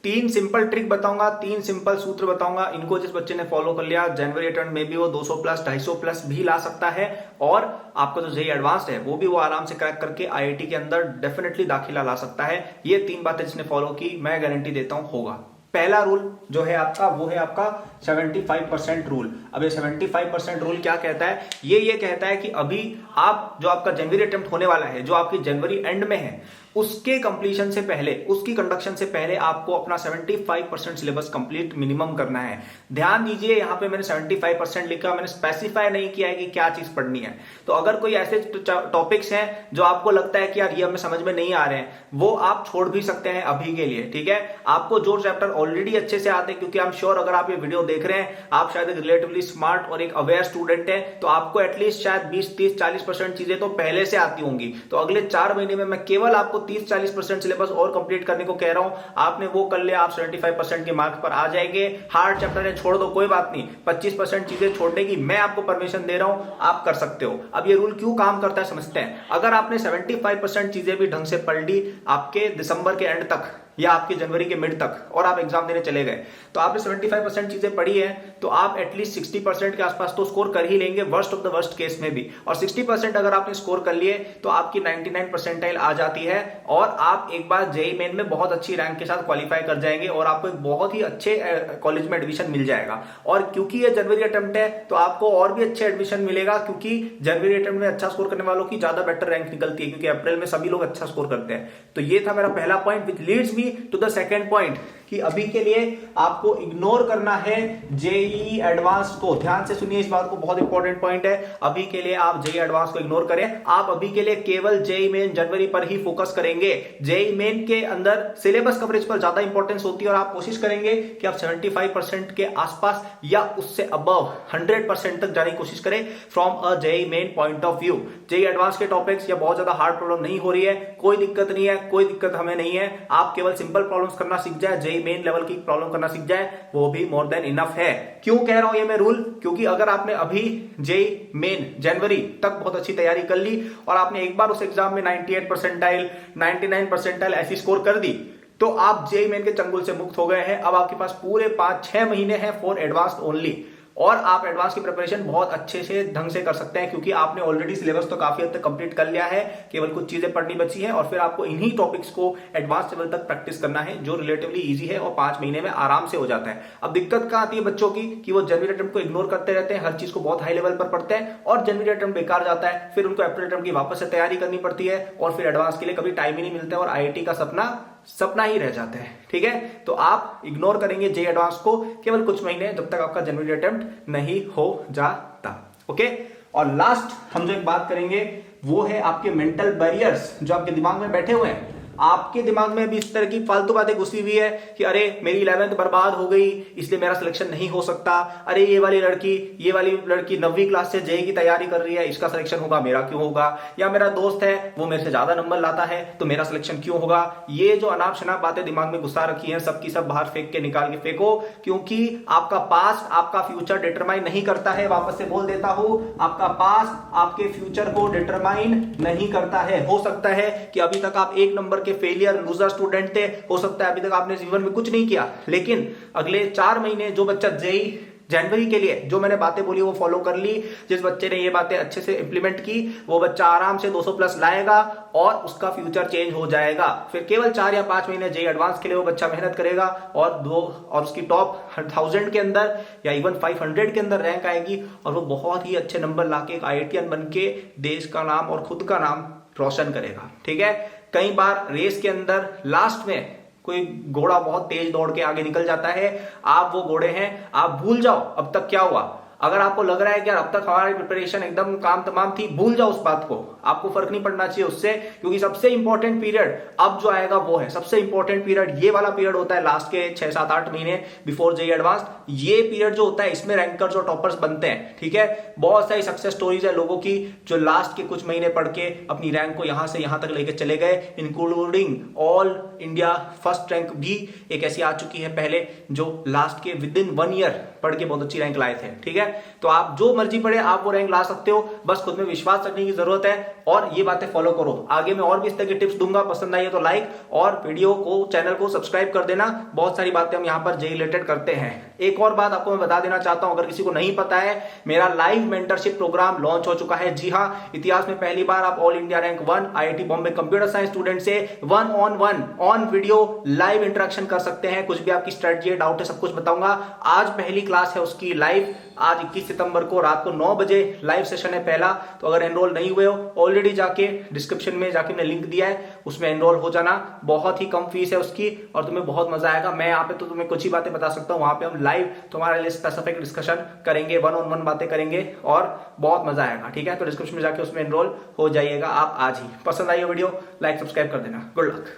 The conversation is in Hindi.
तीन सिंपल ट्रिक बताऊंगा, तीन सिंपल सूत्र बताऊंगा, इनको जिस बच्चे ने फॉलो कर लिया जनवरी अटेम्प्ट में भी वो 200 प्लस 250 प्लस भी ला सकता है, और आपका जो जेईई एडवांस्ड है वो भी वो आराम से क्रैक करके आईआईटी के अंदर डेफिनेटली दाखिला ला सकता है। ये तीन बातें जिसने फॉलो की मैं गारंटी देता हूं होगा। पहला रूल जो है आपका वो है आपका 75% रूल। अब ये 75% रूल क्या कहता है? ये कहता है कि अभी आप जो आपका जनवरी अटेम्प्ट होने वाला है, जो आपकी जनवरी एंड में है, उसके कंप्लीशन से पहले, उसकी कंडक्शन से पहले आपको अपना 75% सिलेबस कंप्लीट मिनिमम करना है। ध्यान दीजिए यहां पे मैंने 75% लिखा, मैंने स्पेसिफाई नहीं किया है कि क्या चीज पढ़नी है। तो अगर कोई ऐसे टॉपिक्स हैं जो आपको लगता है कि यार ये हमें समझ में नहीं आ रहे हैं, वो आप छोड़ भी सकते हैं अभी के लिए, ठीक है। आपको जो चैप्टर ऑलरेडी अच्छे से आते हैं, क्योंकि आई एम श्योर अगर आप ये वीडियो देख रहे हैं, आप शायद एक रिलेटिवली स्मार्ट और एक अवेयर स्टूडेंट है, तो आपको एटलीस्ट शायद 20, 30, 40% चीजें तो पहले से आती होंगी। तो अगले 4 महीने में मैं केवल आपको 30-40% सिलेबस और कंप्लीट करने को कह रहा हूं। आपने वो कर लिया, आप 75% के मार्क्स पर आ जाएंगे। हार्ड चैप्टर है छोड़ दो, कोई बात नहीं, 25% चीजें छोड़ने की मैं आपको परमिशन दे रहा हूं, आप कर सकते हो। अब ये रूल क्यों काम करता है समझते हैं। अगर आपने 75% चीजें भी ढंग से पढ़ ली आपके दिसंबर के एंड तक या आपके जनवरी के मिड तक, और आप एग्जाम देने चले गए, तो आपने 75% चीजें पढ़ी है, तो आप एटलीस्ट 60% के आसपास तो स्कोर कर ही लेंगे, worst of the worst case में भी। और 60% अगर आपने स्कोर कर लिए तो आपकी 99 परसेंटाइल आ जाती है, और आप एक बार जेईई मेन में बहुत अच्छी रैंक के साथ क्वालिफाई कर जाएंगे, और आपको एक बहुत ही अच्छे कॉलेज में एडमिशन मिल जाएगा। और क्योंकि ये जनवरी अटेम्प्ट है तो आपको और भी अच्छे एडमिशन मिलेगा, क्योंकि जनवरी अटेम्प्ट में अच्छा स्कोर करने वालों की ज्यादा बेटर रैंक निकलती है, क्योंकि अप्रैल में सभी लोग अच्छा स्कोर करते हैं। तो ये था मेरा पहला point, which leads me to the second point, कि अभी के लिए आपको इग्नोर करना है जेईई एडवांस को। ध्यान से सुनिए इस बात को, बहुत इंपॉर्टेंट पॉइंट है। अभी के लिए आप जेईई एडवांस को इग्नोर करें। आप अभी के लिए केवल जेईई मेन जनवरी पर ही फोकस करेंगे। जेईई मेन के अंदर सिलेबस कवरेज पर ज्यादा इंपॉर्टेंस होती है, और आप कोशिश करेंगे कि आप 75% के आसपास या उससे अबव 100% तक जाने की कोशिश करें from a JEE main point of view. JEE advance के टॉपिक्स या बहुत ज्यादा हार्ड प्रॉब्लम नहीं हो रही है, कोई दिक्कत नहीं है, कोई दिक्कत हमें नहीं है। आप केवल सिंपल प्रॉब्लम्स करना सीख जाए, जेईई मेन लेवल की प्रॉब्लम करना सीख जाए, वो भी मोर देन इनफ है। क्यों कह रहा हूं ये मैं रूल? क्योंकि अगर आपने अभी जेईई मेन जनवरी तक बहुत अच्छी तैयारी कर ली और आपने एक बार उस एग्जाम में 98 परसेंटाइल 99 परसेंटाइल ऐसी स्कोर कर दी, तो आप जेईई मेन के चंगुल से मुक्त हो गए हैं। अब आपके पास पूरे 5-6 महीने हैं फॉर एडवांस ओनली, और आप एडवांस की प्रिपरेशन बहुत अच्छे से ढंग से कर सकते हैं, क्योंकि आपने ऑलरेडी सिलेबस तो काफी हद तक कंप्लीट कर लिया है, केवल कुछ चीजें पढ़नी बची है, और फिर आपको इन्हीं टॉपिक्स को एडवांस लेवल तक प्रैक्टिस करना है, जो रिलेटिवली इजी है और 5 महीने में आराम से हो जाता है। अब दिक्कत कहां आती है बच्चों की, कि वो जनवरी अटेम्प्ट को इग्नोर करते रहते हैं, हर चीज को बहुत हाई लेवल पर पढ़ते हैं, और जनवरी अटेम्प्ट बेकार जाता है, फिर उनको अप्रैल अटेम्प्ट की वापस से तैयारी करनी पड़ती है, और फिर एडवांस के लिए कभी टाइम ही नहीं मिलता है, और आईआईटी का सपना ही रह जाता है। ठीक है, तो आप इग्नोर करेंगे जेईई एडवांस को केवल कुछ महीने, जब तक आपका जनवरी अटेम्प्ट नहीं हो जाता। ओके, और लास्ट हम जो एक बात करेंगे वो है आपके मेंटल बैरियर्स जो आपके दिमाग में बैठे हुए हैं। आपके दिमाग में भी इस तरह की फालतू बातें घुसी हुई है कि अरे मेरी 11th बर्बाद हो गई इसलिए मेरा सिलेक्शन नहीं हो सकता, अरे ये वाली लड़की 9वीं क्लास से जेईई की तैयारी कर रही है, इसका सिलेक्शन होगा, मेरा क्यों होगा, या मेरा दोस्त है वो मेरे से ज्यादा नंबर लाता है तो मेरा सिलेक्शन क्यों होगा। ये जो अनाप शनाप बातें दिमाग में घुसा रखी हैं, सबकी सब बाहर फेंक के निकाल के फेंको, क्योंकि आपका पास्ट आपका फ्यूचर डिटरमाइन नहीं करता है। वापस से बोल देता हूं, आपका पास्ट आपके फ्यूचर को डिटरमाइन नहीं करता है। हो सकता है कि अभी तक आप 1 नंबर के फेलियर लूजर स्टूडेंट थे, हो सकता है अभी तक आपने जीवन में कुछ नहीं किया, लेकिन अगले 4 महीने जो बच्चा जेईई जनवरी के लिए जो मैंने बातें बोली वो फॉलो कर ली, जिस बच्चे ने ये बातें अच्छे से इंप्लीमेंट की, वो बच्चा आराम से 200 प्लस लाएगा और उसका फ्यूचर चेंज हो जाएगा। फिर केवल 4 या 5 महीने जेईई एडवांस के लिए वो बच्चा मेहनत करेगा, और उसकी टॉप 1000 के अंदर या इवन 500 के अंदर रैंक आएगी, और वो बहुत ही अच्छे नंबर लाके एक आईआईटीएन बन के देश का नाम और खुद का नाम रोशन करेगा। ठीक है, कई बार रेस के अंदर लास्ट में कोई घोड़ा बहुत तेज दौड़ के आगे निकल जाता है, आप वो घोड़े हैं, आप भूल जाओ अब तक क्या हुआ। अगर आपको लग रहा है कि यार अब तक हमारी प्रिपरेशन एकदम काम तमाम थी, भूल जाओ उस बात को, आपको फर्क नहीं पड़ना चाहिए उससे, क्योंकि सबसे इंपॉर्टेंट पीरियड अब जो आएगा वो है सबसे इंपॉर्टेंट पीरियड। ये वाला पीरियड होता है लास्ट के 6-7-8 महीने बिफोर जेईई एडवांस। ये पीरियड जो होता है इसमें रैंकर जो टॉपर्स बनते हैं, ठीक है, बहुत सारी सक्सेस स्टोरीज है लोगों की जो लास्ट के कुछ महीने पढ़ के अपनी रैंक को यहां से यहां तक लेके चले गए, including all India first rank भी एक ऐसी आ चुकी है पहले, जो लास्ट के विद इन 1 ईयर पढ़ के बहुत अच्छी रैंक लाए थे। ठीक है, तो आप जो मर्जी पढ़े आप वो रैंक ला सकते हो, बस खुद में विश्वास रखने की जरूरत है और ये बातें फॉलो करो। आगे मैं और भी इस तरह की टिप्स दूंगा, पसंद आई है तो लाइक और वीडियो को चैनल को सब्सक्राइब कर देना। बहुत सारी बातें हम यहाँ पर जेई रिलेटेड करते हैं। एक और बात आपको मैं बता देना चाहता हूं, अगर किसी को नहीं पता है, मेरा लाइव मेंटरशिप प्रोग्राम लॉन्च हो चुका है। जी हां, इतिहास में पहली बार आप all India rank 1 IIT Bombay computer science student से 1-on-1 on video live interaction कर सकते हैं। कुछ भी आपकी स्ट्रेटजी है, डाउट है, सब कुछ बताऊंगा। आज पहली क्लास है उसकी लाइव, आज 21 सितंबर को रात को 9 बजे लाइव सेशन है पहला। तो अगर एनरोल नहीं हुए हो, ऑलरेडी जाके डिस्क्रिप्शन में जाके मैंने लिंक दिया है, उसमें एनरोल हो जाना। बहुत ही कम फीस है उसकी और तुम्हें बहुत मजा आएगा। मैं यहाँ पे तो तुम्हें कुछ ही बातें बता सकता हूँ, वहां पे हम लाइव तुम्हारे लिए स्पेसिफिक डिस्कशन करेंगे, 1-on-1 बातें करेंगे और बहुत मजा आएगा। ठीक है, तो डिस्क्रिप्शन में जाके उसमें एनरोल हो जाइएगा आप आज ही। पसंद आई वीडियो, लाइक सब्सक्राइब कर देना। Good luck.